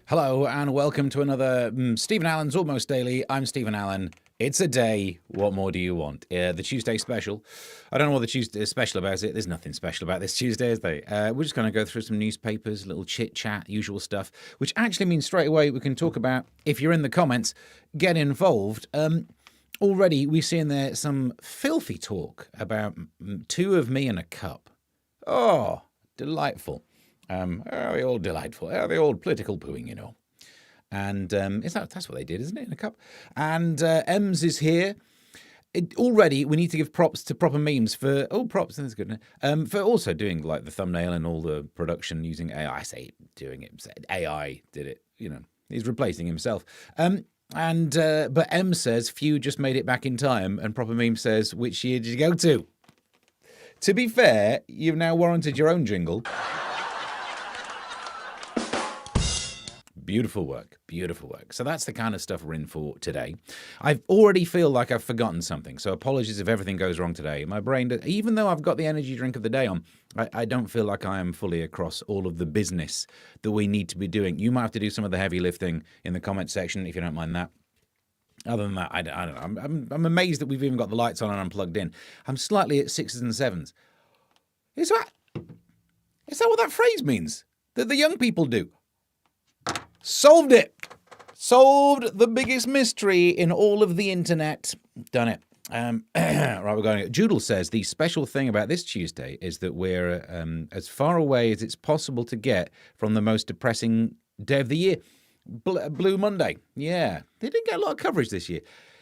Hello and welcome to another Stephen Allen's Almost Daily. I'm Stephen Allen. It's a day. What more do you want? The Tuesday special. I don't know what the Tuesday is special about it. There's nothing special about this Tuesday, is there? We're just going to go through some newspapers, a little chit-chat, usual stuff, which actually means straight away we can talk about, if you're in the comments, get involved. Already we've seen there some filthy talk about two of me in a cup. Oh, delightful. Are they all delightful? Are they all political pooing, you know? And that's what they did, isn't it, in a cup? And Ems is here. Already, we need to give props to Proper Memes for... Oh, props, that's good. For also doing, like, the thumbnail and all the production using AI. I say doing it. AI did it, you know. He's replacing himself. But Ems says, few just made it back in time. And Proper Meme says, which year did you go to? To be fair, you've now warranted your own jingle. Beautiful work, beautiful work. So that's the kind of stuff we're in for today. I already feel like I've forgotten something, so apologies if everything goes wrong today. My brain, even though I've got the energy drink of the day on, I don't feel like I am fully across all of the business that we need to be doing. You might have to do some of the heavy lifting in the comment section if you don't mind that. Other than that, I don't know. I'm amazed that we've even got the lights on and I'm plugged in. I'm slightly at 6s and 7s. Is that what that phrase means? That the young people do? Solved it. Solved the biggest mystery in all of the internet. Done it. Right, we're going. Joodle says the special thing about this Tuesday is that we're as far away as it's possible to get from the most depressing day of the year, Blue Monday. Yeah, they didn't get a lot of coverage this year.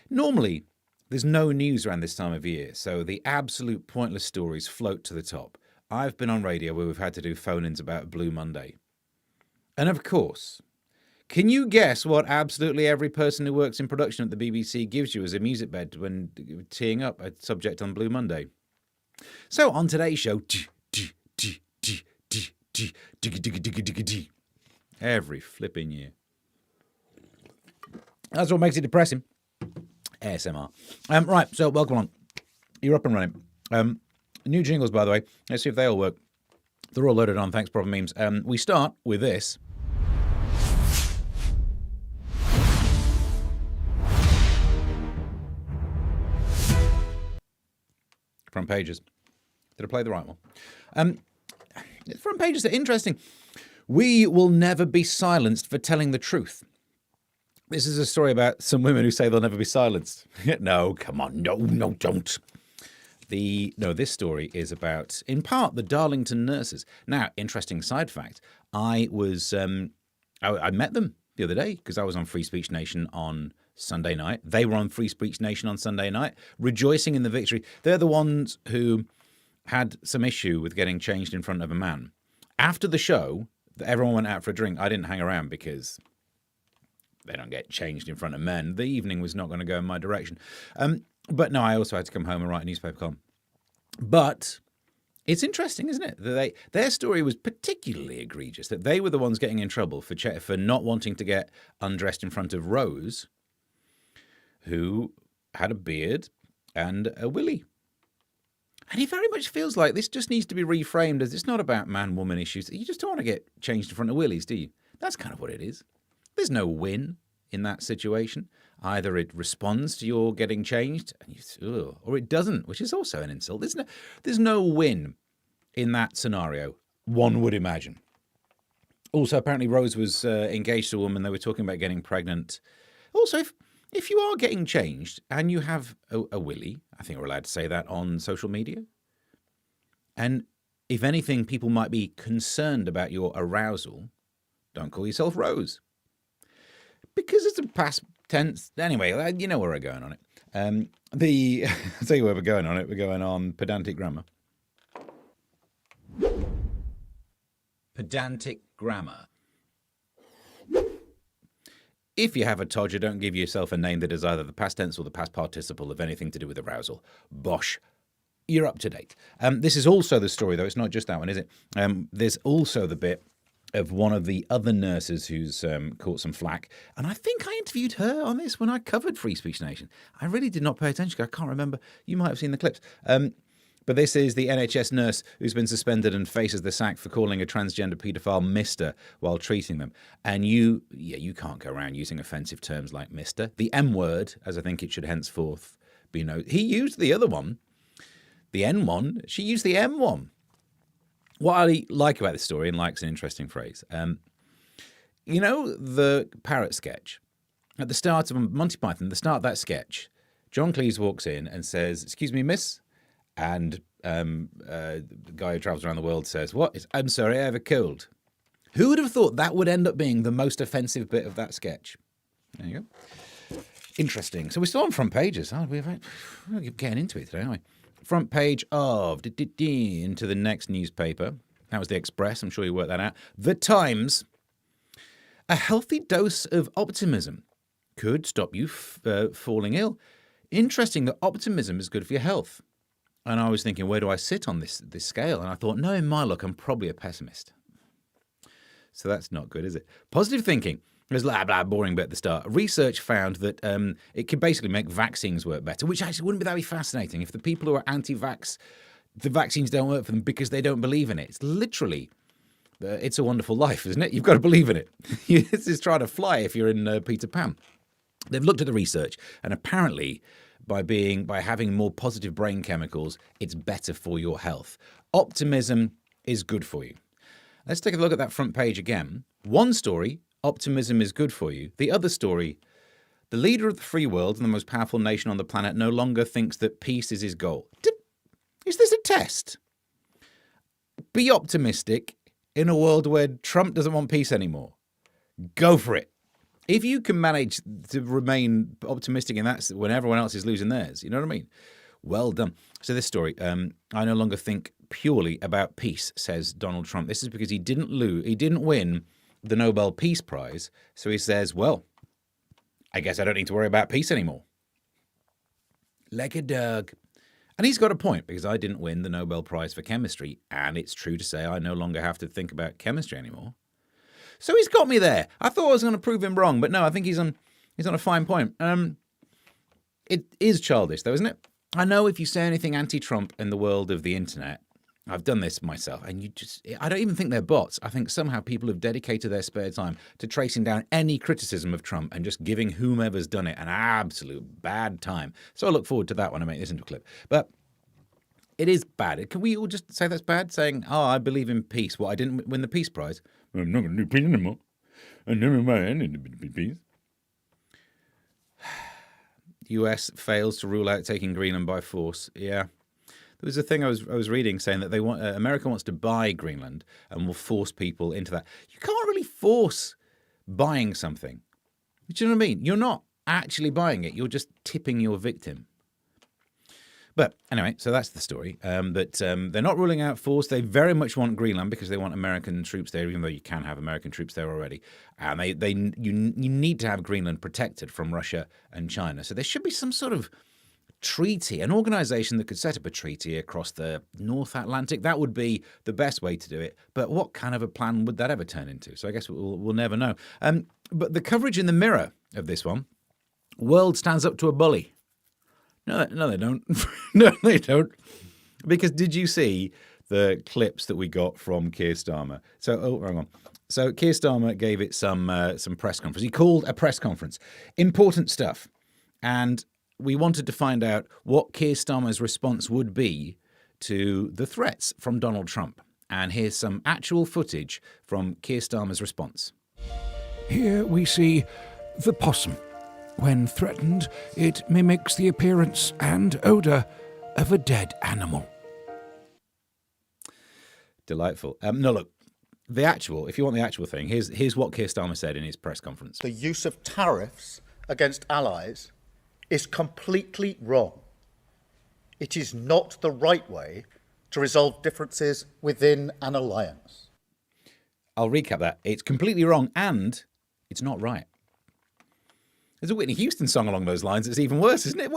Normally, there's no news around this time of year, so the absolute pointless stories float to the top. I've been on radio where we've had to do phone-ins about Blue Monday. And of course... Can you guess what absolutely every person who works in production at the BBC gives you as a music bed when teeing up a subject on Blue Monday? So on today's show, every flipping year. That's what makes it depressing. ASMR. Right, so welcome on. You're up and running. New jingles, by the way. Let's see if they all work. They're all loaded on. Thanks, Proper Memes. We start with this. Front pages. Did I play the right one? Front pages are interesting. We will never be silenced for telling the truth. This is a story about some women who say they'll never be silenced. No, come on. No, don't. This story is about, in part, the Darlington nurses. Now, interesting side fact. I met them the other day because I was on Free Speech Nation on Sunday night. They were on Free Speech Nation on Sunday night, rejoicing in the victory. They're the ones who had some issue with getting changed in front of a man. After the show, everyone went out for a drink. I didn't hang around because they don't get changed in front of men. The evening was not going to go in my direction. But no, I also had to come home and write a newspaper column. But it's interesting, isn't it? That their story was particularly egregious, that they were the ones getting in trouble for not wanting to get undressed in front of Rose, who had a beard and a willy. And it very much feels like this just needs to be reframed as it's not about man-woman issues. You just don't want to get changed in front of willies, do you? That's kind of what it is. There's no win in that situation. Either it responds to your getting changed, or it doesn't, which is also an insult. There's no win in that scenario, one would imagine. Also, apparently Rose was engaged to a woman. They were talking about getting pregnant. Also, if you are getting changed and you have a willy, I think we're allowed to say that on social media. And if anything, people might be concerned about your arousal. Don't call yourself Rose. Because it's a past tense. Anyway, you know where we're going on it. I'll tell you where we're going on it. We're going on pedantic grammar. Pedantic grammar. If you have a todger, don't give yourself a name that is either the past tense or the past participle of anything to do with arousal. Bosh. You're up to date. This is also the story, though. It's not just that one, is it? There's also the bit of one of the other nurses who's caught some flack. And I think I interviewed her on this when I covered Free Speech Nation. I really did not pay attention. I can't remember. You might have seen the clips. But this is the NHS nurse who's been suspended and faces the sack for calling a transgender paedophile Mr. while treating them. And you can't go around using offensive terms like Mr. The M word, as I think it should henceforth be known. He used the other one, the N one. She used the M one. What I like about this story, and like's an interesting phrase, you know the parrot sketch? At the start of Monty Python, the start of that sketch, John Cleese walks in and says, "Excuse me, miss?" And the guy who travels around the world says, "What? I'm sorry, I have a cold." Who would have thought that would end up being the most offensive bit of that sketch? There you go. Interesting. So we're still on front pages. We're getting into it today, aren't we? Front page of into the next newspaper. That was the Express. I'm sure you worked that out. The Times. A healthy dose of optimism could stop you falling ill. Interesting that optimism is good for your health. And I was thinking, where do I sit on this scale? And I thought, no, in my look, I'm probably a pessimist. So that's not good, is it? Positive thinking. There's blah, boring bit at the start. Research found that it could basically make vaccines work better, which actually wouldn't that be fascinating? If the people who are anti-vax, the vaccines don't work for them because they don't believe in it. It's literally, it's a wonderful life, isn't it? You've got to believe in it. This is trying to fly if you're in Peter Pan. They've looked at the research, and apparently by having more positive brain chemicals, it's better for your health. Optimism is good for you. Let's take a look at that front page again. One story, optimism is good for you. The other story, the leader of the free world and the most powerful nation on the planet no longer thinks that peace is his goal. Is this a test? Be optimistic in a world where Trump doesn't want peace anymore. Go for it. If you can manage to remain optimistic in that when everyone else is losing theirs, you know what I mean? Well done. So this story, I no longer think purely about peace, says Donald Trump. This is because he didn't win the Nobel Peace Prize. So he says, well, I guess I don't need to worry about peace anymore. Like a dog. And he's got a point, because I didn't win the Nobel Prize for chemistry, and it's true to say I no longer have to think about chemistry anymore. So he's got me there. I thought I was going to prove him wrong, but no, I think he's on a fine point. It is childish, though, isn't it? I know if you say anything anti-Trump in the world of the internet, I've done this myself, and I don't even think they're bots. I think somehow people have dedicated their spare time to tracing down any criticism of Trump and just giving whomever's done it an absolute bad time. So I look forward to that when I make this into a clip. But it is bad. Can we all just say that's bad? Saying, oh, I believe in peace. Well, I didn't win the Peace Prize. I'm not going to do peace anymore. I never mind peace. US fails to rule out taking Greenland by force. Yeah. There was a thing I was reading saying that America wants to buy Greenland and will force people into that. You can't really force buying something. Do you know what I mean? You're not actually buying it. You're just tipping your victim. But anyway, so that's the story. But they're not ruling out force. They very much want Greenland because they want American troops there, even though you can have American troops there already. And you need to have Greenland protected from Russia and China. So there should be some sort of treaty, an organization that could set up a treaty across the North Atlantic. That would be the best way to do it. But what kind of a plan would that ever turn into? So I guess we'll never know. But the coverage in the Mirror of this one, world stands up to a bully. No, they don't. No, they don't. Because did you see the clips that we got from Keir Starmer? Hang on. So Keir Starmer gave it some press conference. He called a press conference. Important stuff. And we wanted to find out what Keir Starmer's response would be to the threats from Donald Trump. And here's some actual footage from Keir Starmer's response. Here we see the possum. When threatened, it mimics the appearance and odour of a dead animal. Delightful. No, look, if you want the actual thing, here's what Keir Starmer said in his press conference. The use of tariffs against allies is completely wrong. It is not the right way to resolve differences within an alliance. I'll recap that. It's completely wrong and it's not right. There's a Whitney Houston song along those lines. It's even worse, isn't it?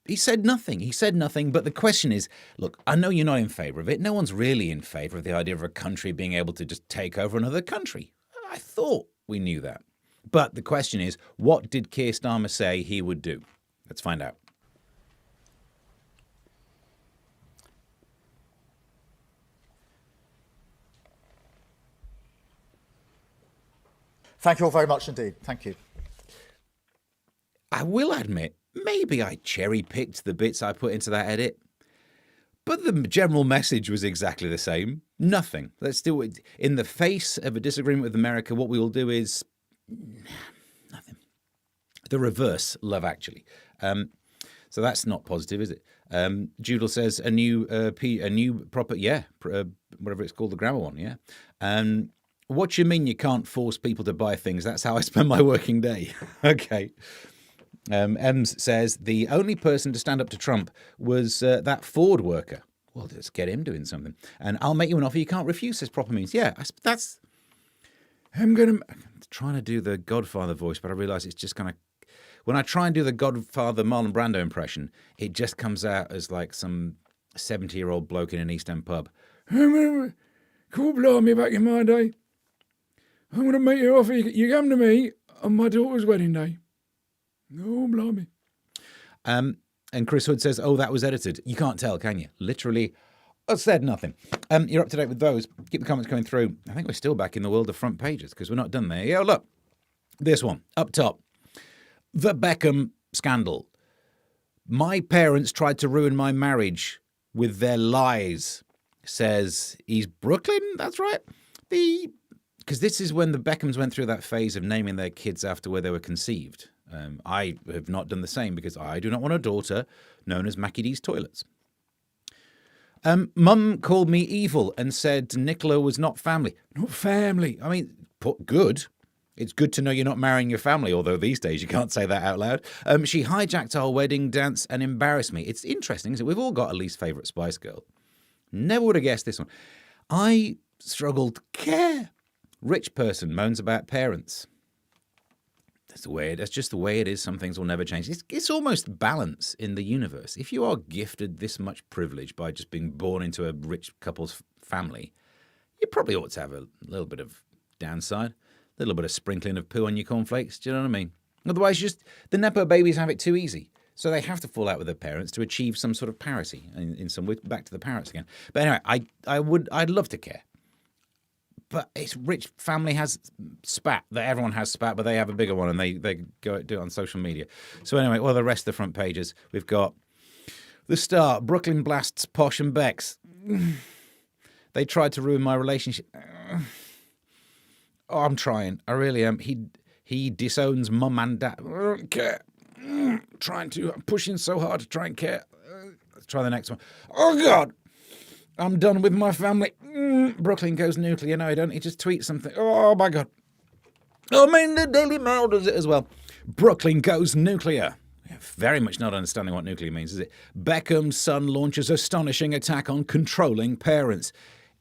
He said nothing. But the question is, look, I know you're not in favour of it. No one's really in favour of the idea of a country being able to just take over another country. I thought we knew that. But the question is, what did Keir Starmer say he would do? Let's find out. Thank you all very much indeed. Thank you. I will admit, maybe I cherry-picked the bits I put into that edit, but the general message was exactly the same. Nothing. Let's do it. In the face of a disagreement with America, what we will do is nothing. The reverse, Love Actually. So that's not positive, is it? Judel says a new proper, whatever it's called, the grammar one, yeah. What do you mean you can't force people to buy things? That's how I spend my working day. Okay. Ems says the only person to stand up to Trump was that Ford worker. Well, let's get him doing something. And I'll make you an offer you can't refuse, says Proper Means. Yeah, that's... I'm trying to do the Godfather voice, but I realise it's just going to... When I try and do the Godfather Marlon Brando impression, it just comes out as like some 70-year-old bloke in an East End pub. Cool, blimey, back in my day. I'm going to make you an offer. You come to me on my daughter's wedding day. Oh, blimey. And Chris Hood says, oh, that was edited. You can't tell, can you? Literally, I said nothing. You're up to date with those. Keep the comments coming through. I think we're still back in the world of front pages because we're not done there. Yeah, look. This one, up top. The Beckham scandal. My parents tried to ruin my marriage with their lies, says East Brooklyn. That's right. Because this is when the Beckhams went through that phase of naming their kids after where they were conceived. I have not done the same because I do not want a daughter known as Mackie D's Toilets. Mum called me evil and said Nicola was not family. Not family. I mean, good. It's good to know you're not marrying your family, although these days you can't say that out loud. She hijacked our wedding dance and embarrassed me. It's interesting, isn't it? We've all got a least favourite Spice Girl. Never would have guessed this one. I struggled to care. Rich person moans about parents. That's just the way it is. Some things will never change. It's almost balance in the universe. If you are gifted this much privilege by just being born into a rich couple's family, you probably ought to have a little bit of downside. A little bit of sprinkling of poo on your cornflakes. Do you know what I mean? Otherwise, the Nepo babies have it too easy. So they have to fall out with their parents to achieve some sort of parity in some way. Back to the parrots again. But anyway, I'd love to care. But it's rich family has spat. That everyone has spat, but they have a bigger one and they go do it on social media. So anyway, well, the rest of the front pages, we've got The Star, Brooklyn blasts Posh and Bex. They tried to ruin my relationship. Oh, I'm trying. I really am. He disowns mum and dad. I don't care. I'm pushing so hard to try and care. Let's try the next one. Oh, God. I'm done with my family. Brooklyn goes nuclear. No, I don't. He just tweets something. Oh, my God. I mean, the Daily Mail does it as well. Brooklyn goes nuclear. Very much not understanding what nuclear means, is it? Beckham's son launches astonishing attack on controlling parents.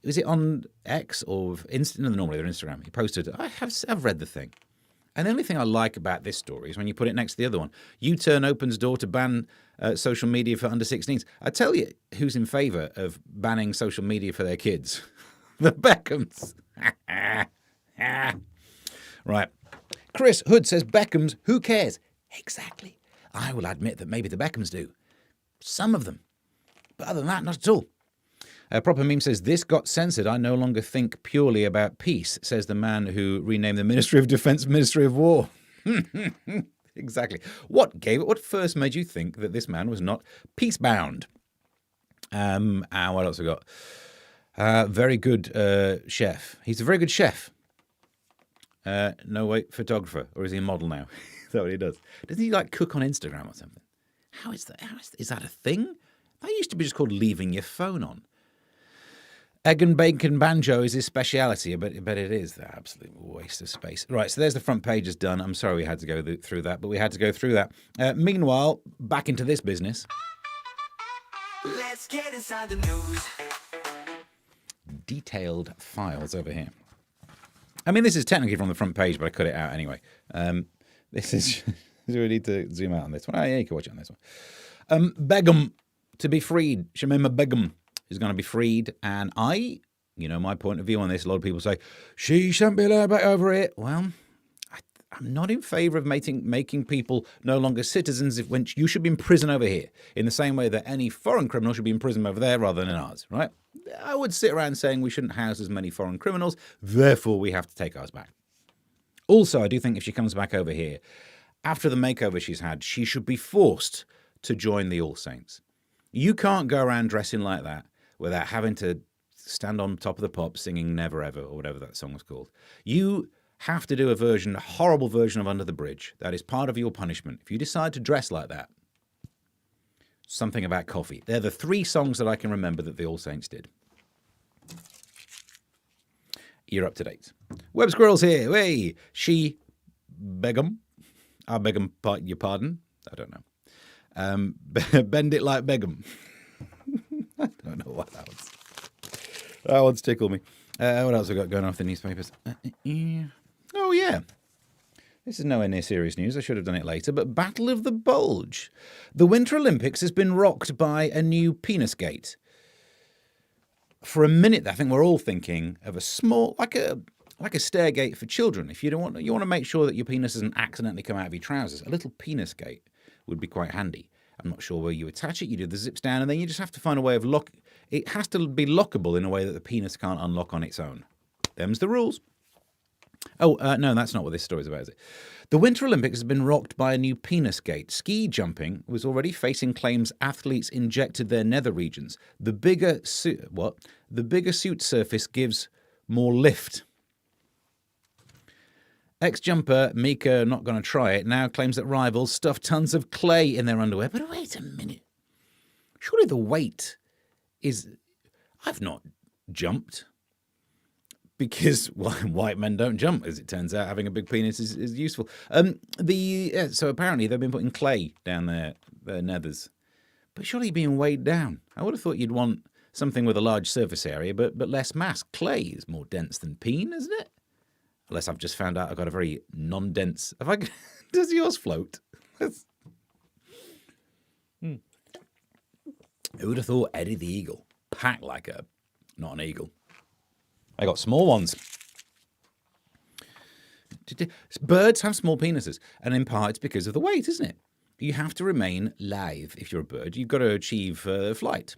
Was it on X or normally they're Instagram? He posted, I've read the thing. And the only thing I like about this story is when you put it next to the other one. U-turn opens door to ban social media for under 16s. I tell you who's in favour of banning social media for their kids. The Beckhams. Right. Chris Hood says Beckhams, who cares? Exactly. I will admit that maybe the Beckhams do. Some of them. But other than that, not at all. Proper Meme says, this got censored. I no longer think purely about peace, says the man who renamed the Ministry of Defence Ministry of War. Exactly. What first made you think that this man was not peace-bound? And what else we got? Very good chef. He's a very good chef. Photographer. Or is he a model now? Is that what he does? Doesn't he cook on Instagram or something? How is that? Is that a thing? That used to be just called leaving your phone on. Egg and bacon banjo is his speciality, but it is the absolute waste of space. Right, so there's the front pages done. I'm sorry we had to go through that, but we had to go through that. Meanwhile, back into this business. Let's get inside the news. Detailed files over here. I mean, this is technically from the front page, but I cut it out anyway. This is... Do we need to zoom out on this one? Oh, yeah, you can watch it on this one. Begum to be freed. Shamima Begum is going to be freed. And my point of view on this, a lot of people say, she shouldn't be allowed back over it. Well, I'm not in favour of making people no longer citizens when you should be in prison over here, in the same way that any foreign criminal should be in prison over there rather than in ours, right? I would sit around saying we shouldn't house as many foreign criminals, therefore we have to take ours back. Also, I do think if she comes back over here, after the makeover she's had, she should be forced to join the All Saints. You can't go around dressing like that without having to stand on top of the pop singing Never Ever or whatever that song was called. You have to do a horrible version of Under the Bridge. That is part of your punishment. If you decide to dress like that, something about coffee. They're the 3 songs that I can remember that the All Saints did. You're up to date. Web Squirrel's here. Hey, she Begum. I beg your pardon. I don't know. Bend it like Begum. I don't know what that was. That one's tickled me. What else have we got going off the newspapers? Oh, yeah. This is nowhere near serious news. I should have done it later. But Battle of the Bulge. The Winter Olympics has been rocked by a new penis gate. For a minute, I think we're all thinking of a small, like a stair gate for children. If you want to make sure that your penis doesn't accidentally come out of your trousers, a little penis gate would be quite handy. I'm not sure where you attach it. You do the zips down, and then you just have to find a way of lock. It has to be lockable in a way that the penis can't unlock on its own. Them's the rules. Oh, no, that's not what this story's about, is it? The Winter Olympics has been rocked by a new penis gate. Ski jumping was already facing claims athletes injected their nether regions. The bigger suit surface gives more lift. Ex-jumper Mika, not going to try it, now claims that rivals stuff tons of clay in their underwear. But wait a minute. Surely the weight is... I've not jumped. Because white men don't jump, as it turns out. Having a big penis is useful. So apparently they've been putting clay down their nethers. But surely being weighed down. I would have thought you'd want something with a large surface area, but less mass. Clay is more dense than peen, isn't it? Unless I've just found out I've got a very non-dense... Does yours float? Who would have thought Eddie the Eagle packed like not an eagle. I got small ones. Birds have small penises, and in part it's because of the weight, isn't it? You have to remain lithe if you're a bird. You've got to achieve flight.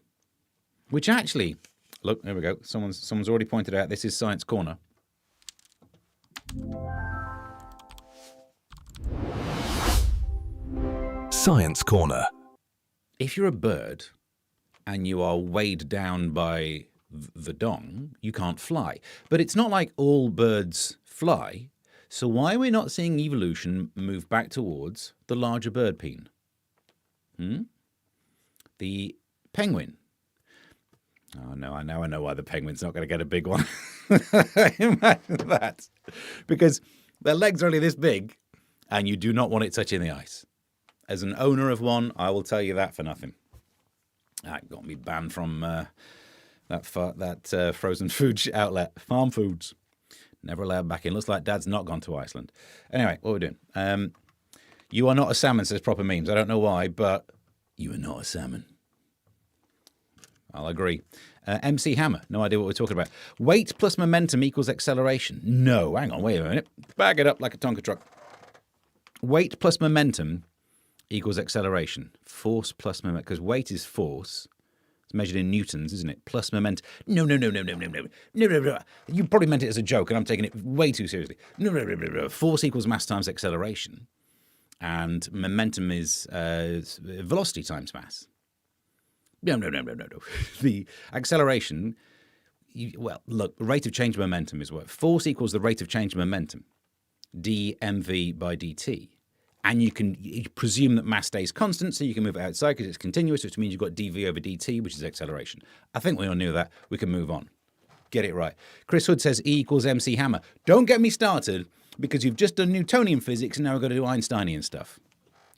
Which actually, look, there we go. Someone's already pointed out this is Science Corner. Science Corner. If you're a bird and you are weighed down by the dong, you can't fly. But it's not like all birds fly, so why are we not seeing evolution move back towards the larger bird peen? The penguin. Oh no, I know why the penguin's not going to get a big one. Imagine that. Because their legs are only this big, and you do not want it touching the ice. As an owner of one, I will tell you that for nothing. That got me banned from... that frozen food outlet, Farm Foods. Never allowed back in. Looks like Dad's not gone to Iceland. Anyway, what are we doing? You are not a salmon, says Proper Memes. I don't know why, but you are not a salmon. I'll agree. MC Hammer, no idea what we're talking about. Weight plus momentum equals acceleration. No, hang on, wait a minute. Bag it up like a Tonka truck. Weight plus momentum equals acceleration. Force plus momentum, because weight is force. It's measured in newtons, isn't it? Plus momentum. No. You probably meant it as a joke, and I'm taking it way too seriously. No. Force equals mass times acceleration, and momentum is velocity times mass. No. The acceleration. Look, rate of change of momentum is what? Force equals the rate of change of momentum, dmv by dt. And you presume that mass stays constant, so you can move it outside because it's continuous, which means you've got dv over dt, which is acceleration. I think we all knew that. We can move on. Get it right. Chris Hood says E equals MC Hammer. Don't get me started, because you've just done Newtonian physics and now we've got to do Einsteinian stuff.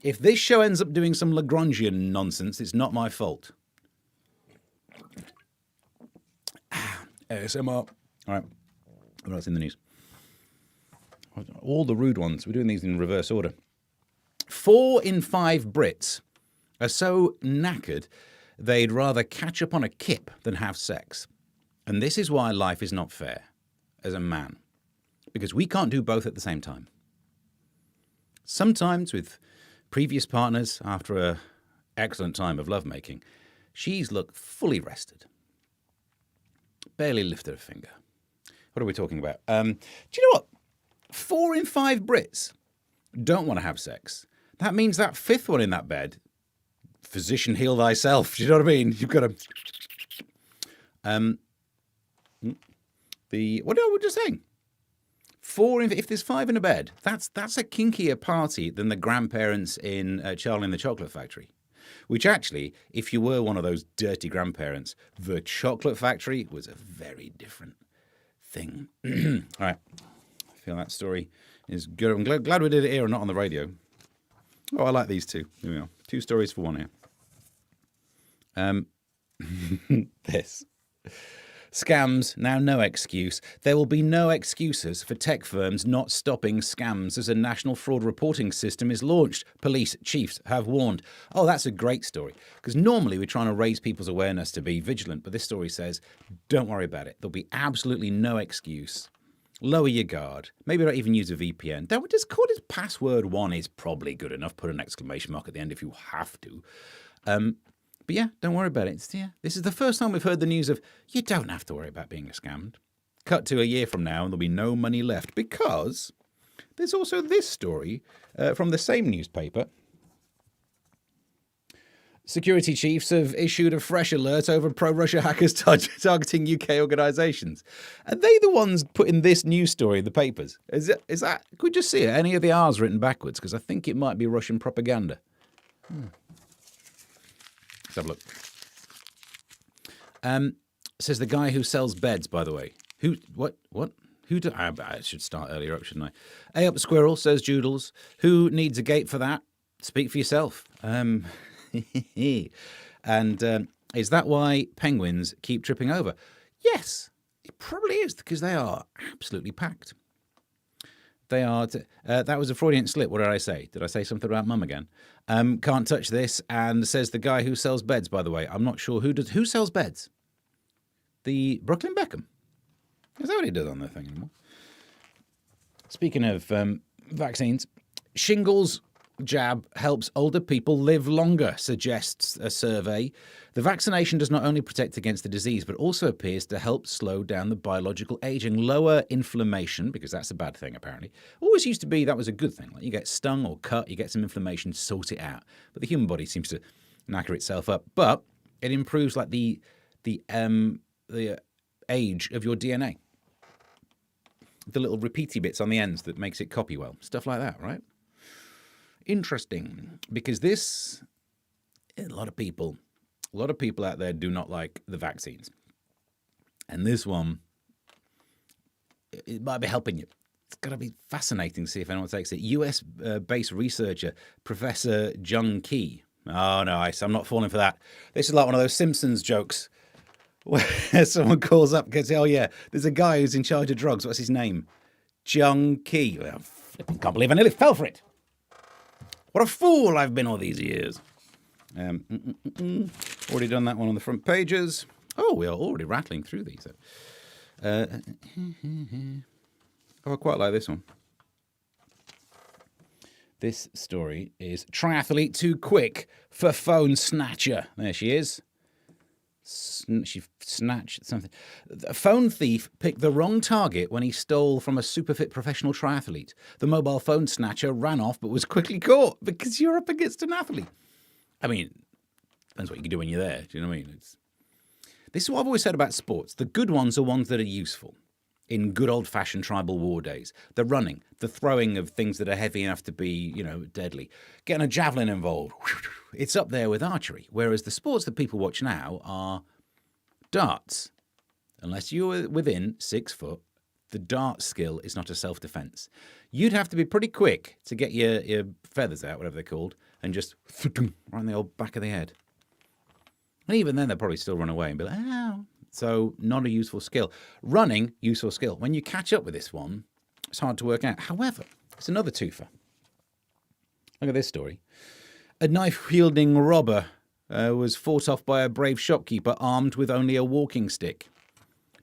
If this show ends up doing some Lagrangian nonsense, it's not my fault. ASMR. All right. What else in the news? All the rude ones. We're doing these in reverse order. 4 in 5 Brits are so knackered they'd rather catch up on a kip than have sex. And this is why life is not fair as a man. Because we can't do both at the same time. Sometimes with previous partners, after an excellent time of lovemaking, she's looked fully rested. Barely lifted a finger. What are we talking about? Do you know what? 4 in 5 Brits don't want to have sex. That means that 5th one in that bed, physician heal thyself. Do you know what I mean? You've got to... what I was just saying. If there's 5 in a bed, that's a kinkier party than the grandparents in Charlie and the Chocolate Factory. Which actually, if you were one of those dirty grandparents, the Chocolate Factory was a very different thing. All right. I feel that story is good. I'm glad we did it here and not on the radio. Oh, I like these two. Here we are. 2 stories for 1 here. This. Scams, now no excuse. There will be no excuses for tech firms not stopping scams as a national fraud reporting system is launched. Police chiefs have warned. Oh, that's a great story. Because normally we're trying to raise people's awareness to be vigilant. But this story says, don't worry about it. There'll be absolutely no excuse. Lower your guard. Maybe don't even use a VPN. Just call it password 1 is probably good enough. Put an exclamation mark at the end if you have to. But yeah, don't worry about it. This is the first time we've heard the news of you don't have to worry about being scammed. Cut to a year from now and there'll be no money left because there's also this story from the same newspaper. Security chiefs have issued a fresh alert over pro-Russia hackers targeting UK organisations. Are they the ones putting this news story in the papers? Is that? Could we just see it? Any of the R's written backwards? Because I think it might be Russian propaganda. Let's have a look. Says the guy who sells beds, by the way. I should start earlier up, shouldn't I? Up Squirrel, says Joodles. Who needs a gate for that? Speak for yourself. And is that why penguins keep tripping over? Yes, it probably is, because they are absolutely packed. They are. That was a Freudian slip. What did I say? Did I say something about mum again? Can't touch this. And says the guy who sells beds, by the way. I'm not sure who sells beds. The Brooklyn Beckham. Is that what he does on the thing anymore? Speaking of vaccines, shingles jab helps older people live longer, suggests a survey. The vaccination does not only protect against the disease, but also appears to help slow down the biological aging, lower inflammation, because that's a bad thing, apparently. Always used to be that was a good thing. Like you get stung or cut, you get some inflammation, sort it out. But the human body seems to knacker itself up. But it improves like the age of your DNA. The little repeaty bits on the ends that makes it copy well. Stuff like that, right? Interesting, because a lot of people out there do not like the vaccines. And this one, it might be helping you. It's got to be fascinating to see if anyone takes it. US-based researcher, Professor Jung Ki. Oh, no, I'm not falling for that. This is like one of those Simpsons jokes where someone calls up and goes, oh, yeah, there's a guy who's in charge of drugs. What's his name? Jung Ki. I can't believe I nearly fell for it. What a fool I've been all these years. Already done that one on the front pages. Oh, we are already rattling through these. Oh, I quite like this one. This story is triathlete too quick for phone snatcher. There she is. She snatched something. A phone thief picked the wrong target when he stole from a super fit professional triathlete. The mobile phone snatcher ran off but was quickly caught because you're up against an athlete. I mean, depends what you can do when you're there. Do you know what I mean? This is what I've always said about sports. The good ones are ones that are useful in good old-fashioned tribal war days. The running, the throwing of things that are heavy enough to be, deadly. Getting a javelin involved. It's up there with archery. Whereas the sports that people watch now are darts. Unless you're within 6 foot, the dart skill is not a self-defense. You'd have to be pretty quick to get your feathers out, whatever they're called, and just right in the old back of the head. And even then, they'll probably still run away and be like, ow. So not a useful skill. Running, useful skill. When you catch up with this one, it's hard to work out. However, it's another twofer. Look at this story. A knife-wielding robber was fought off by a brave shopkeeper armed with only a walking stick.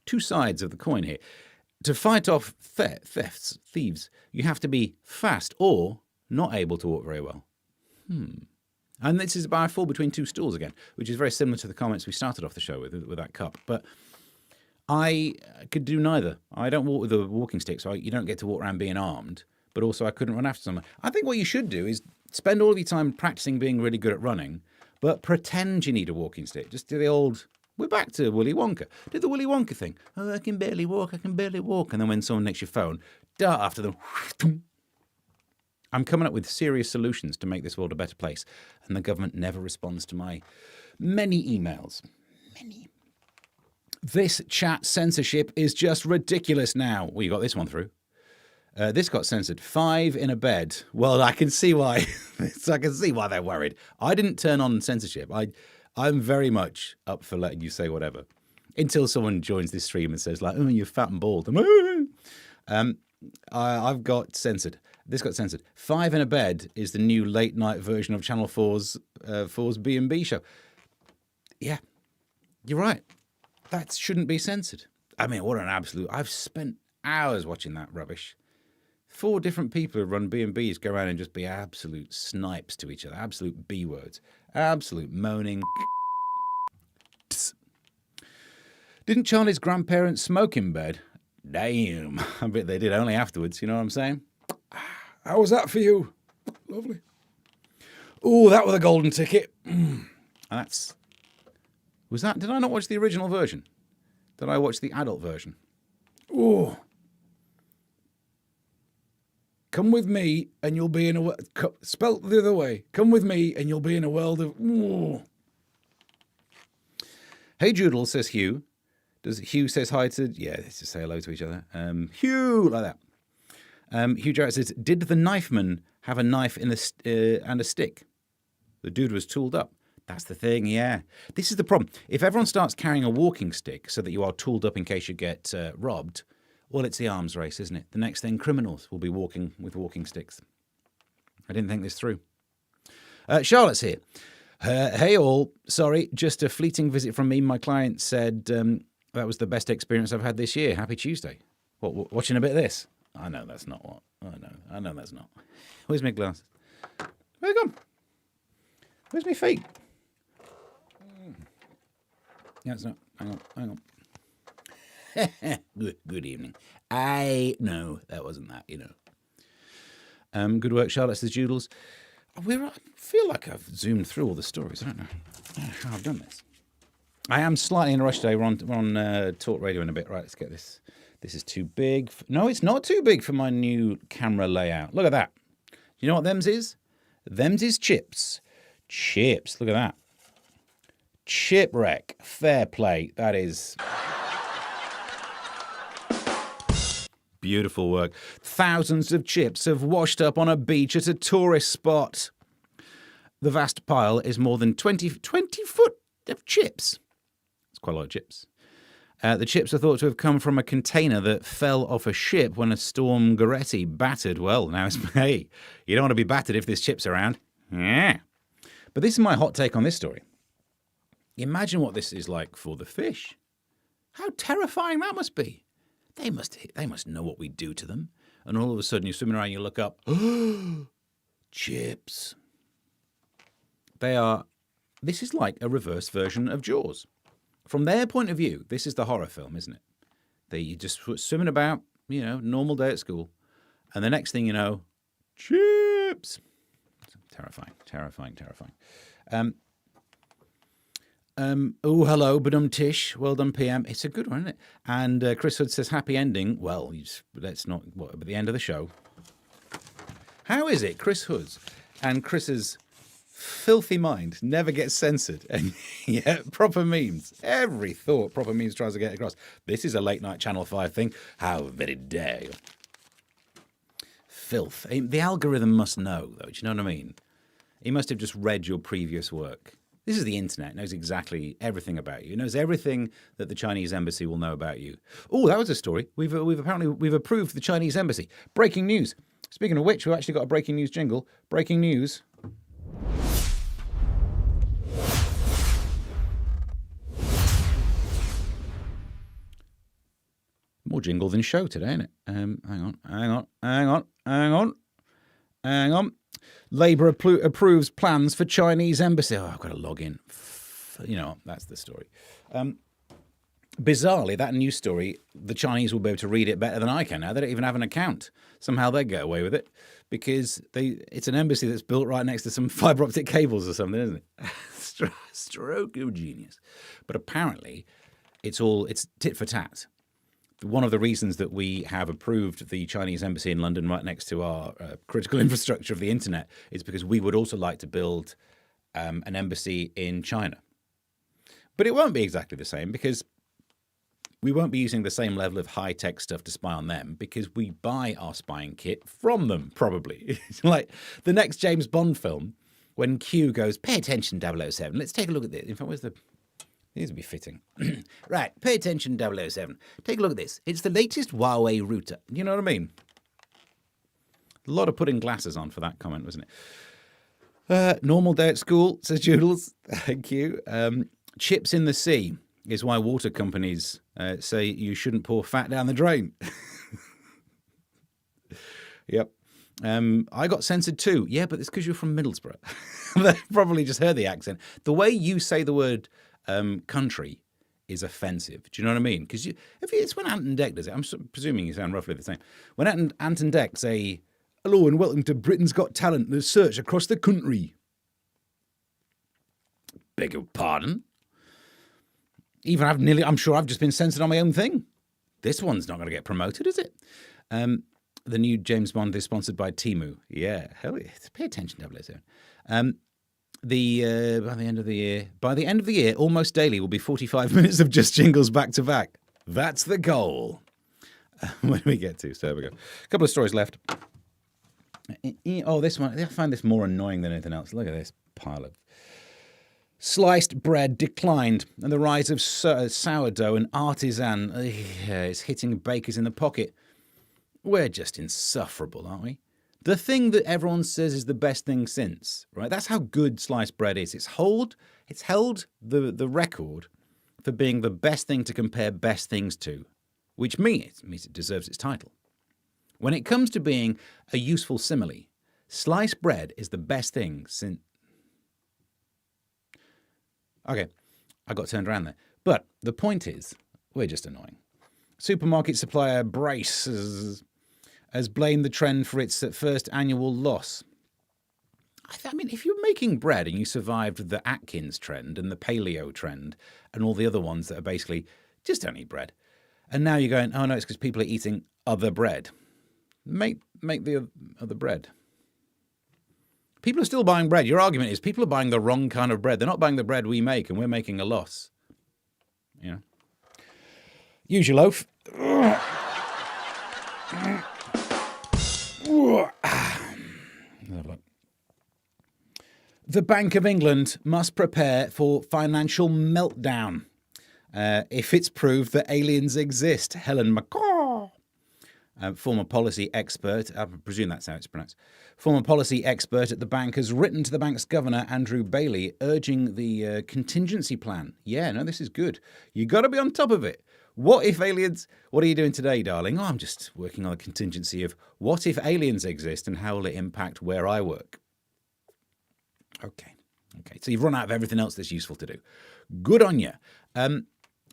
Two sides of the coin here. To fight off thieves, you have to be fast or not able to walk very well. And this is by a fall between two stools again, which is very similar to the comments we started off the show with that cup. But I could do neither. I don't walk with a walking stick, so you don't get to walk around being armed. but also I couldn't run after someone. I think what you should do is spend all of your time practicing being really good at running, but pretend you need a walking stick. Just do the old, we're back to Willy Wonka. Do the Willy Wonka thing. Oh, I can barely walk, I can barely walk. And then when someone nicks your phone, dart after them. I'm coming up with serious solutions to make this world a better place. And the government never responds to my many emails. Many. This chat censorship is just ridiculous now. Well, you got this one through. This got censored. 5 in a bed. Well, I can see why. I can see why they're worried. I didn't turn on censorship. I'm very much up for letting you say whatever. Until someone joins this stream and says, like, oh, you're fat and bald. I've got censored. This got censored. 5 in a bed is the new late night version of Channel 4's B&B show. Yeah, you're right. That shouldn't be censored. I mean, what an absolute... I've spent hours watching that rubbish. 4 different people who run B&Bs go around and just be absolute snipes to each other. Absolute B words. Absolute moaning. Didn't Charlie's grandparents smoke in bed? Damn. I bet they did, only afterwards. You know what I'm saying? How was that for you? Lovely. Oh, that was a golden ticket. And that's... Was that... Did I not watch the original version? Did I watch the adult version? Oh. Come with me and you'll be in a... Spelt the other way. Come with me and you'll be in a world of... Oh. Hey, Joodle, says Hugh. Does Hugh says hi to... Yeah, let's just say hello to each other. Hugh, like that. Hugh Jarrett says, did the knifeman have a knife in and a stick? The dude was tooled up. That's the thing, yeah. This is the problem. If everyone starts carrying a walking stick so that you are tooled up in case you get robbed, well, it's the arms race, isn't it? The next thing, criminals will be walking with walking sticks. I didn't think this through. Charlotte's here. Hey all, sorry, just a fleeting visit from me. My client said that was the best experience I've had this year. Happy Tuesday. What, watching a bit of this? I know that's not what. I know that's not. Where's my glasses? Where they gone? Where's my feet? Yeah, it's not. Hang on. Good evening. No, that wasn't that, you know. Good work, Charlotte, says Joodles. I feel like I've zoomed through all the stories. I don't know how I've done this. I am slightly in a rush today. We're on Talk Radio in a bit. Right, let's get this. This is too big. No, it's not too big for my new camera layout. Look at that. You know what them's is? Them's is chips. Chips. Look at that. Chipwreck. Fair play. That is... beautiful work. Thousands of chips have washed up on a beach at a tourist spot. The vast pile is more than 20 foot of chips. It's quite a lot of chips. The chips are thought to have come from a container that fell off a ship when a storm Goretti battered. Well, now it's... Hey, you don't want to be battered if there's chips around. Yeah. But this is my hot take on this story. Imagine what this is like for the fish. How terrifying that must be. They must know what we do to them. And all of a sudden you're swimming around, you look up. Chips. This is like a reverse version of Jaws. From their point of view, this is the horror film, isn't it? They just swimming about, normal day at school. And the next thing you know, chips. Terrifying. Oh, hello, Tish. Well done, PM. It's a good one, isn't it? And Chris Hood says, happy ending. Well, let's not, at the end of the show. How is it Chris Hood's and Chris's filthy mind never gets censored? And yet, proper memes. Every thought proper memes tries to get across. This is a late night Channel 5 thing. How very dare you. Filth. The algorithm must know, though. Do you know what I mean? He must have just read your previous work. This is the internet. It knows exactly everything about you. It knows everything that the Chinese embassy will know about you. Oh, that was a story. We've approved the Chinese embassy. Breaking news. Speaking of which, we've actually got a breaking news jingle. Breaking news. More jingle than show today, isn't it? Hang on. Labour approves plans for Chinese embassy. Oh, I've got to log in. That's the story. bizarrely, that news story, the Chinese will be able to read it better than I can now. They don't even have an account. Somehow they get away with it because it's an embassy that's built right next to some fibre optic cables or something, isn't it? Stroke of genius. But apparently, it's tit for tat. One of the reasons that we have approved the Chinese embassy in London right next to our critical infrastructure of the internet is because we would also like to build an embassy in China. But it won't be exactly the same because we won't be using the same level of high-tech stuff to spy on them because we buy our spying kit from them, probably. Like the next James Bond film, when Q goes, pay attention, 007. Let's take a look at this. In fact, these would be fitting. Right, pay attention, 007. Take a look at this. It's the latest Huawei router. You know what I mean? A lot of putting glasses on for that comment, wasn't it? Normal day at school, says Joodles. Thank you. Chips in the sea is why water companies say you shouldn't pour fat down the drain. Yep. I got censored too. Yeah, but it's because you're from Middlesbrough. They probably just heard the accent. The way you say the word country is offensive. Do you know what I mean? Because it's when Ant and Dec does it. I'm presuming you sound roughly the same. When Ant and Dec say, hello and welcome to Britain's Got Talent, the search across the country. Beg your pardon? I'm sure I've just been censored on my own thing. This one's not going to get promoted, is it? The new James Bond is sponsored by Temu. Yeah, hell yeah. Pay attention, 007. By the end of the year, almost daily will be 45 minutes of just jingles back to back. That's the goal. Where do we get to? So there we go. A couple of stories left. Oh, this one. I find this more annoying than anything else. Look at this pile of sliced bread declined, and the rise of sourdough and artisan is hitting bakers in the pocket. We're just insufferable, aren't we? The thing that everyone says is the best thing since, right? That's how good sliced bread is. It's held the record for being the best thing to compare best things to, which means it deserves its title. When it comes to being a useful simile, sliced bread is the best thing since... Okay, I got turned around there. But the point is, we're just annoying. Supermarket supplier Brace has blamed the trend for its first annual loss. I mean, if you're making bread and you survived the Atkins trend and the paleo trend and all the other ones that are basically just don't eat bread, and now you're going, oh no, it's because people are eating other bread. Make the other bread. People are still buying bread. Your argument is people are buying the wrong kind of bread. They're not buying the bread we make, and we're making a loss. You know? Use your loaf. The Bank of England must prepare for financial meltdown if it's proved that aliens exist. Helen McCaw, former policy expert, I presume that's how it's pronounced, former policy expert at the bank, has written to the bank's governor, Andrew Bailey, urging the contingency plan. Yeah, no, this is good. You got to be on top of it. What if aliens... What are you doing today, darling? Oh, I'm just working on a contingency of what if aliens exist and how will it impact where I work? Okay. So you've run out of everything else that's useful to do. Good on you.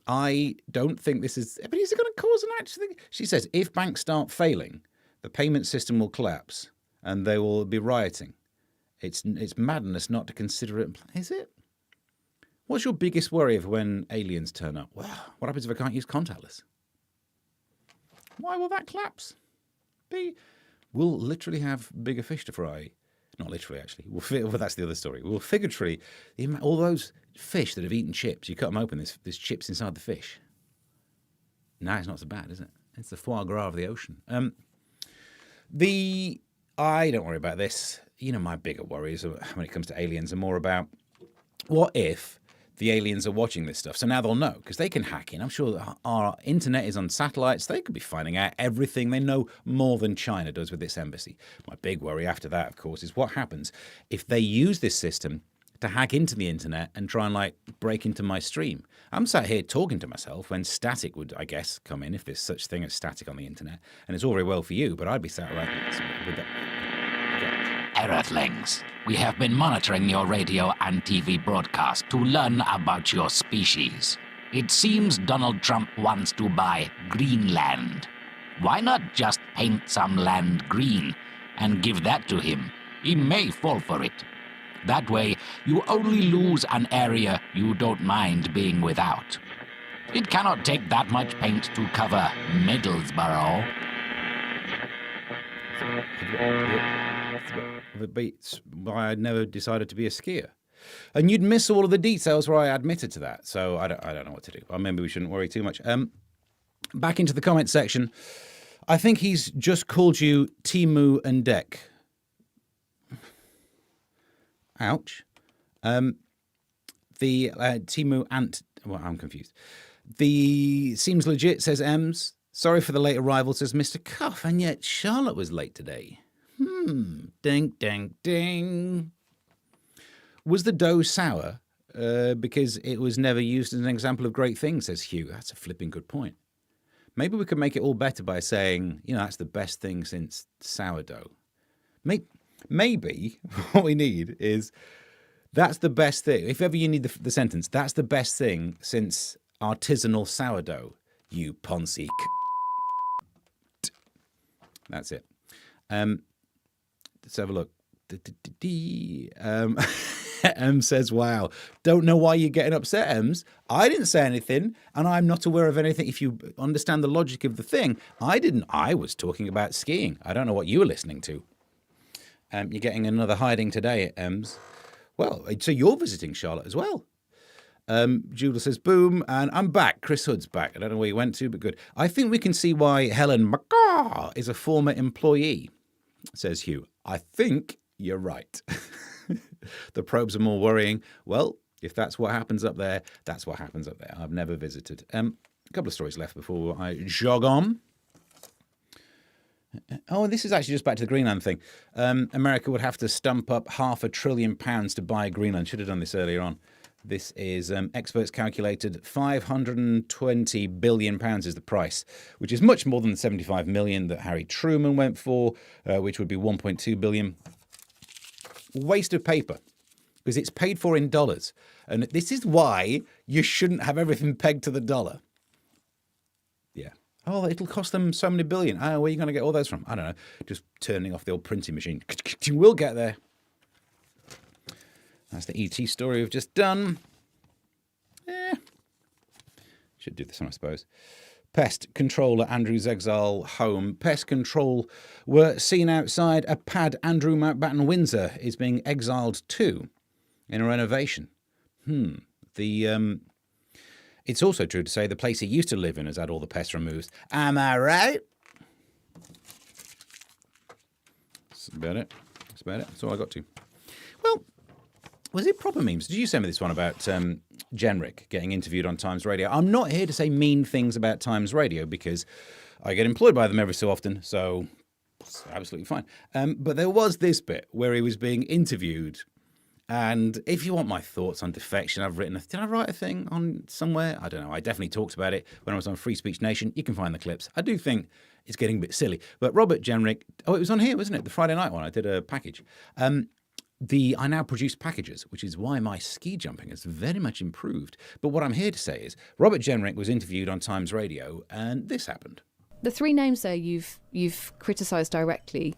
I don't think this is... But is it going to cause an actual thing? She says, if banks start failing, the payment system will collapse and they will be rioting. It's madness not to consider it. Is it? What's your biggest worry of when aliens turn up? Well, what happens if I can't use contactless? Why will that collapse? We'll literally have bigger fish to fry. Not literally, actually. Well, that's the other story. We'll figuratively, all those fish that have eaten chips, you cut them open, there's chips inside the fish. No, it's not so bad, is it? It's the foie gras of the ocean. I don't worry about this. You know, my bigger worries when it comes to aliens are more about what if the aliens are watching this stuff. So now they'll know, because they can hack in. I'm sure that our internet is on satellites. They could be finding out everything. They know more than China does with its embassy. My big worry after that, of course, is what happens if they use this system to hack into the internet and try and, break into my stream. I'm sat here talking to myself when static would, I guess, come in, if there's such thing as static on the internet. And it's all very well for you, but I'd be sat with that. Earthlings, we have been monitoring your radio and TV broadcast to learn about your species. It seems Donald Trump wants to buy Greenland. Why not just paint some land green and give that to him? He may fall for it. That way, you only lose an area you don't mind being without. It cannot take that much paint to cover Middlesbrough. That beats why I never decided to be a skier. And you'd miss all of the details where I admitted to that. So I don't know what to do. Or maybe we shouldn't worry too much. Back into the comments section. I think he's just called you Timu and Dek. Ouch. The Timu Ant. Well, I'm confused. The seems legit, says Ems. Sorry for the late arrival, says Mr. Cuff. And yet Charlotte was late today. Ding, ding, ding. Was the dough sour because it was never used as an example of great things, says Hugh. That's a flipping good point. Maybe we could make it all better by saying, that's the best thing since sourdough. Maybe what we need is, that's the best thing. If ever you need the sentence, that's the best thing since artisanal sourdough, you Ponzi. That's it. Let's have a look. Em says, wow, don't know why you're getting upset, Ems. I didn't say anything, and I'm not aware of anything. If you understand the logic of the thing, I was talking about skiing. I don't know what you were listening to. You're getting another hiding today, Ems. Well, so you're visiting Charlotte as well. Judah says, boom, and I'm back. Chris Hood's back. I don't know where you went to, but good. I think we can see why Helen McCaw is a former employee, says Hugh. I think you're right. The probes are more worrying. Well, if that's what happens up there, that's what happens up there. I've never visited. A couple of stories left before I jog on. Oh, this is actually just back to the Greenland thing. America would have to stump up £500 billion to buy Greenland. Should have done this earlier on. This is, experts calculated £520 billion is the price, which is much more than the $75 million that Harry Truman went for, which would be $1.2 billion. Waste of paper, because it's paid for in dollars. And this is why you shouldn't have everything pegged to the dollar. Yeah. Oh, it'll cost them so many billion. Oh, where are you going to get all those from? I don't know. Just turning off the old printing machine. We'll get there. That's the ET story we've just done. Should do this one, I suppose. Pest control at Andrew's exile home. Pest control were seen outside a pad Andrew Mountbatten Windsor is being exiled to in a renovation. It's also true to say the place he used to live in has had all the pests removed. Am I right? That's about it. That's all I got to. Well, was it proper memes? Did you send me this one about Jenrick getting interviewed on Times Radio? I'm not here to say mean things about Times Radio because I get employed by them every so often, so it's absolutely fine. But there was this bit where he was being interviewed, and if you want my thoughts on defection, did I write a thing on somewhere? I don't know. I definitely talked about it when I was on Free Speech Nation. You can find the clips. I do think it's getting a bit silly. But Robert Jenrick, it was on here, wasn't it? The Friday night one. I did a package. I now produce packages, which is why my ski jumping has very much improved. But what I'm here to say is Robert Jenrick was interviewed on Times Radio, and this happened. The three names there you've criticised directly,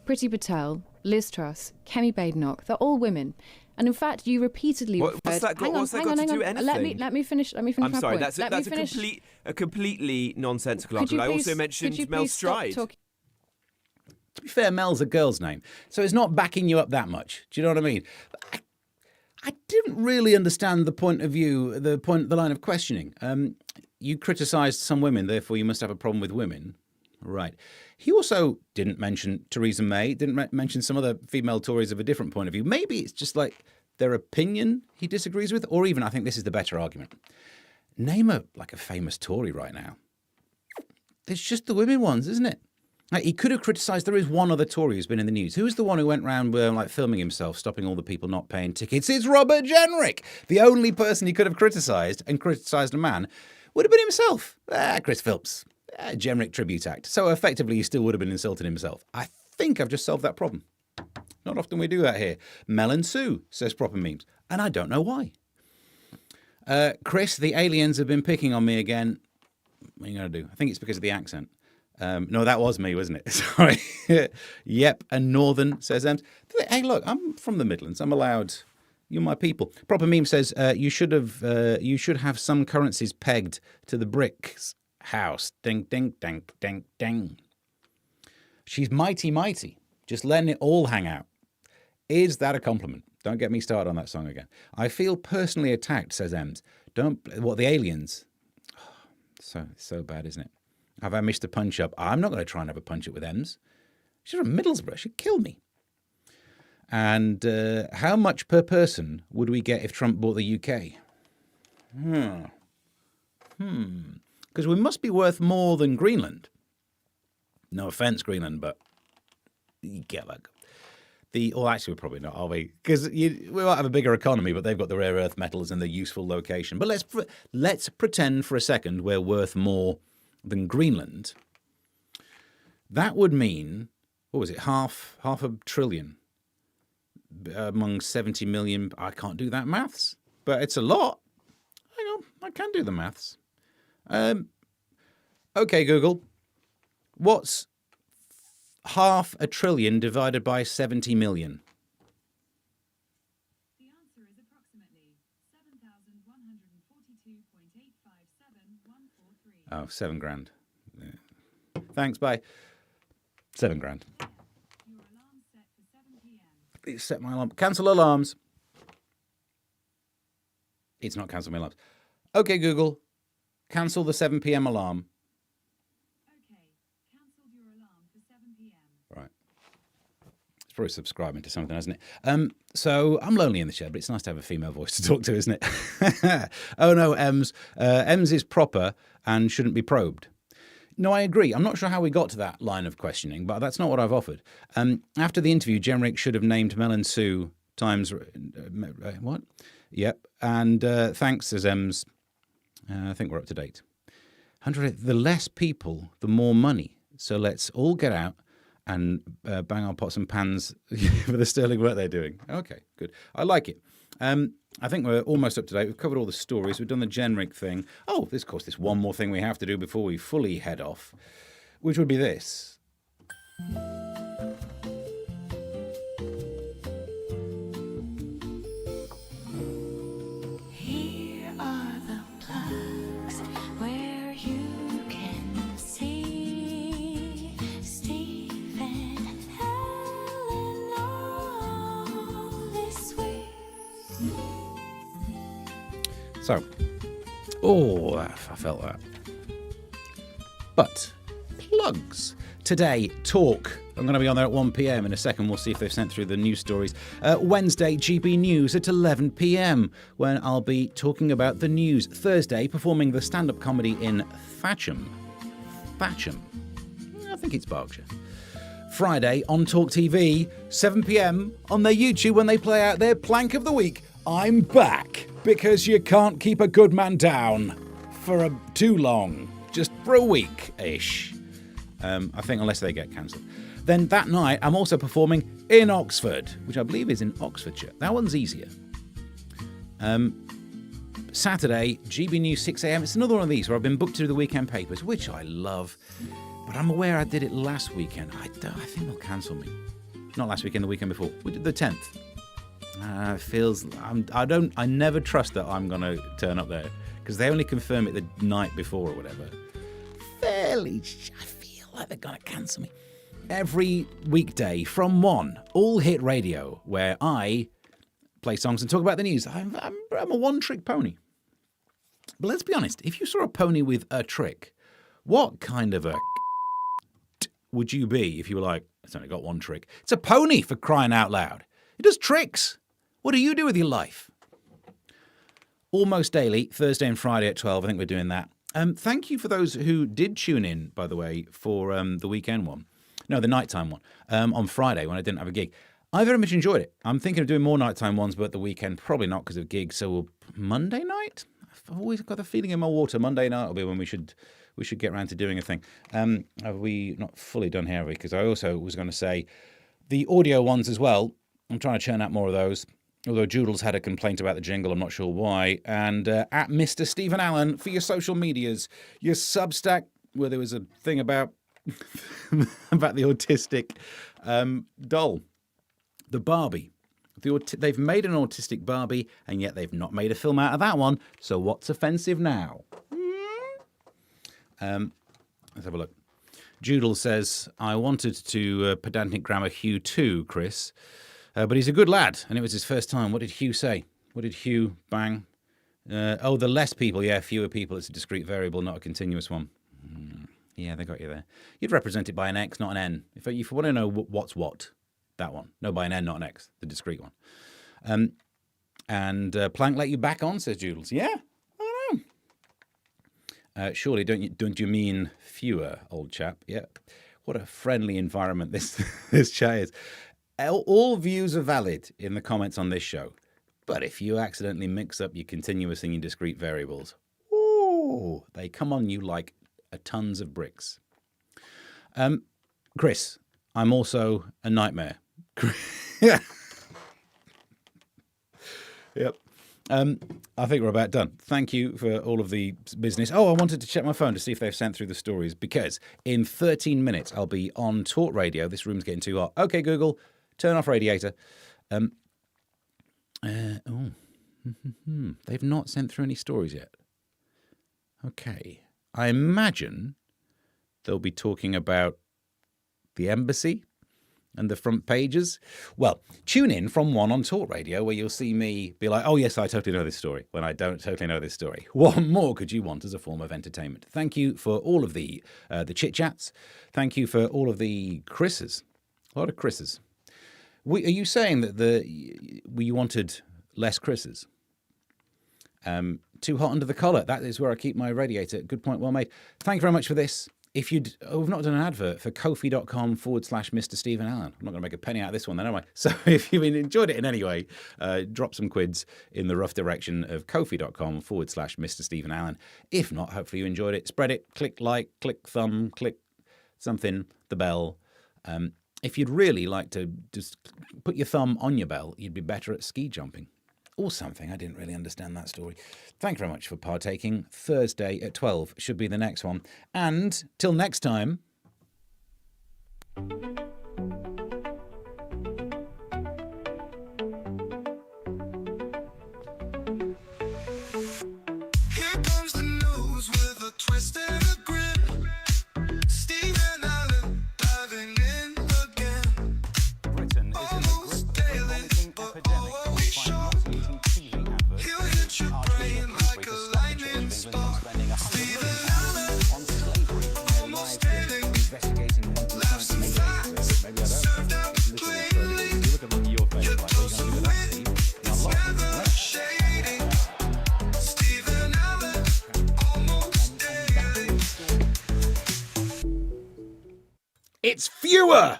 Priti Patel, Liz Truss, Kemi Badenoch, they're all women. And in fact, you repeatedly referred... What's that got to do anything? Let me finish my I'm sorry, point. that's a completely nonsensical argument. I also mentioned Mel Stride. To be fair, Mel's a girl's name, so it's not backing you up that much. Do you know what I mean? I didn't really understand the point of view, the line of questioning. You criticised some women, therefore you must have a problem with women. Right. He also didn't mention Theresa May, didn't mention some other female Tories of a different point of view. Maybe it's just like their opinion he disagrees with, or even I think this is the better argument. Name a famous Tory right now. It's just the women ones, isn't it? He could have criticised, there is one other Tory who's been in the news. Who's the one who went round filming himself, stopping all the people not paying tickets? It's Robert Jenrick. The only person he could have criticised, and criticised a man, would have been himself. Chris Philps. Jenrick Tribute Act. So effectively he still would have been insulting himself. I think I've just solved that problem. Not often we do that here. Mel and Sue says proper memes. And I don't know why. Chris, the aliens have been picking on me again. What are you going to do? I think it's because of the accent. No, that was me, wasn't it? Sorry. Yep, and Northern, says Ems. Hey, look, I'm from the Midlands. I'm allowed. You're my people. Proper Meme says you should have some currencies pegged to the bricks house. Ding, ding, ding, ding, ding. She's mighty, just letting it all hang out. Is that a compliment? Don't get me started on that song again. I feel personally attacked, says Ems. What, the aliens? So bad, isn't it? Have I missed a punch up? I'm not going to try and have a punch up with Ems. She's from Middlesbrough. She'd kill me. And how much per person would we get if Trump bought the UK? Because we must be worth more than Greenland. No offence, Greenland, but you get like actually, we're probably not, are we? Because we might have a bigger economy, but they've got the rare earth metals and the useful location. But let's pretend for a second we're worth more than Greenland. That would mean, what was it, half a trillion among 70 million. I can't do that maths, but it's a lot. Hang on, I can do the maths. Okay, Google, what's half a trillion divided by 70 million? The answer is approximately 7,142.857,143. Oh, £7,000. Yeah. Thanks, bye. £7,000. Your alarm set for 7 p.m. Please set my alarm. Cancel alarms. It's not cancel my alarms. Okay, Google, cancel the 7 p.m. alarm. Okay, cancelled your alarm for 7 p.m. Right. It's probably subscribing to something, hasn't it? So I'm lonely in the shed, but it's nice to have a female voice to talk to, isn't it? Oh no, Ems. Ems is proper and shouldn't be probed. No, I agree. I'm not sure how we got to that line of questioning, but that's not what I've offered. After the interview, Jenrick should have named Mel and Sue times... what? Yep. And thanks, says Ems. I think we're up to date. 100. The less people, the more money. So let's all get out and bang our pots and pans for the sterling work they're doing. Okay, good. I like it. I think we're almost up to date. We've covered all the stories. We've done the generic thing. Oh, of course, there's one more thing we have to do before we fully head off, which would be this. Here are the plugs where you can see Steve and Helen all this week. So, I felt that. But, plugs. Today, Talk. I'm going to be on there at 1 p.m. In a second, we'll see if they've sent through the news stories. Wednesday, GB News at 11 p.m. when I'll be talking about the news. Thursday, performing the stand-up comedy in Thatcham. I think it's Berkshire. Friday, on Talk TV, 7 p.m. on their YouTube when they play out their plank of the week. I'm back, because you can't keep a good man down for too long. Just for a week-ish. I think, unless they get cancelled. Then that night, I'm also performing in Oxford, which I believe is in Oxfordshire. That one's easier. Saturday, GB News 6 a.m. It's another one of these where I've been booked through the weekend papers, which I love. But I'm aware I did it last weekend. I think they'll cancel me. Not last weekend, the weekend before. We did the 10th. I never trust that I'm going to turn up there because they only confirm it the night before or whatever. I feel like they're going to cancel me. Every weekday from 1, all hit radio, where I play songs and talk about the news. I'm a one-trick pony. But let's be honest, if you saw a pony with a trick, what kind of a would you be if you were like, it's only got one trick? It's a pony, for crying out loud. It does tricks. What do you do with your life? Almost daily, Thursday and Friday at 12. I think we're doing that. Thank you for those who did tune in, by the way, for the weekend one. No, the nighttime one. On Friday when I didn't have a gig. I very much enjoyed it. I'm thinking of doing more nighttime ones, but the weekend, probably not because of gigs. So Monday night? I've always got the feeling in my water. Monday night will be when we should get around to doing a thing. Have we not fully done here, because I also was going to say the audio ones as well. I'm trying to churn out more of those. Although Joodles had a complaint about the jingle, I'm not sure why. And at Mr. Stephen Allen for your social medias, your Substack, where there was a thing about about the autistic doll, the Barbie. They've made an autistic Barbie, and yet they've not made a film out of that one. So what's offensive now? Let's have a look. Joodle says, I wanted to pedantic grammar Hugh too, Chris. But he's a good lad, and it was his first time. What did Hugh say? What did Hugh bang? The less people. Yeah, fewer people. It's a discrete variable, not a continuous one. Yeah, they got you there. You'd represent it by an X, not an N. If you want to know what's what, that one. No, by an N, not an X, the discrete one. And Planck let you back on, says Joodles. Yeah, I don't know. Surely, don't you mean fewer, old chap? Yeah. What a friendly environment this chat is. All views are valid in the comments on this show. But if you accidentally mix up your continuous and your discrete variables, ooh, they come on you like tons of bricks. Chris, I'm also a nightmare. Yep. I think we're about done. Thank you for all of the business. Oh, I wanted to check my phone to see if they've sent through the stories, because in 13 minutes I'll be on Talk Radio. This room's getting too hot. Okay, Google, turn off radiator. They've not sent through any stories yet. Okay. I imagine they'll be talking about the embassy and the front pages. Well, tune in from 1 on Talk Radio, where you'll see me be like, oh, yes, I totally know this story, when I don't totally know this story. What more could you want as a form of entertainment? Thank you for all of the chit-chats. Thank you for all of the Chris's. A lot of Chris's. Are you saying that we wanted less Chris's? Too hot under the collar. That is where I keep my radiator. Good point, well made. Thank you very much for this. If we've not done an advert for Ko-fi.com/Mr. Stephen Allen. I'm not going to make a penny out of this one then, am I? So if you've enjoyed it in any way, drop some quids in the rough direction of Ko-fi.com/Mr. Stephen Allen. If not, hopefully you enjoyed it. Spread it, click like, click thumb, click something, the bell. If you'd really like to just put your thumb on your bell, you'd be better at ski jumping. Or something. I didn't really understand that story. Thank you very much for partaking. Thursday at 12 should be the next one. And till next time... Here comes the news with a twist and a grin. Stephen Allen diving in again. Britain is in the grip of a vomiting epidemic. He'll hit your brain like a lightning spark. Stephen Allen, almost daily, laughs and facts, served out plainly. You're dose of wit, it's never shady. Stephen Allen, almost daily. It's fewer!